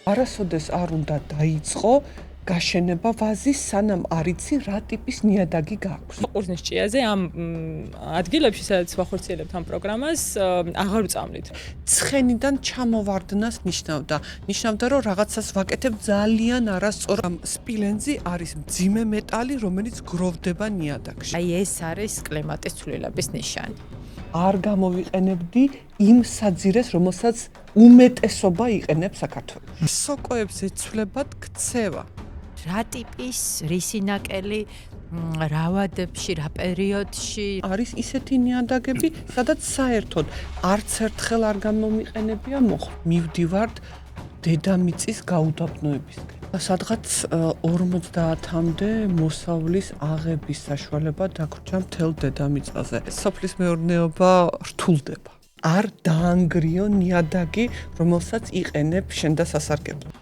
არასოდეს არ უნდა დაიწყო გაშენება ვაზის, სანამ არ იცი რა ტიპის ნიადაგი გაქვს. ყურძნის ჭიაზე ამ ადგილებში, სადაც ვახორციელებთ ამ პროგრამას, აღარ ვწამლით. ცხენიდან ჩამოვარდნას ნიშნავდა, რომ რაღაცას ვაკეთებ ძალიან არასწორ. სპილენძი არის მძიმე მეტალი, რომელიც გროვდება ნიადაგში. აი ეს არის კლიმატის ცვლილების ნიშანი. არ გამოვიყენებდი იმ საძირეს, რომელსაც უმეტესობა იყენებს საქართველოში. სოკოებს ეცვლებათ ქცევა. რა ტიპის რისინაკელი რა ვადებში, რა პერიოდში არის ისეთი ნიადაგები, სადაც საერთოდ არც ერთხელ არ გამომიყენებია მივდივართ დედამიწის გაუდაბნოებისკენ. სადღაც 50-მდე მოსავლის აღების საშუალება დაგვრჩა მთელ დედამიწაზე. სოფლის მეურნეობა რთულდება. არ დაანგრიო ნიადაგი, რომელსაც იყენებ შენ და სასარგებლოდ.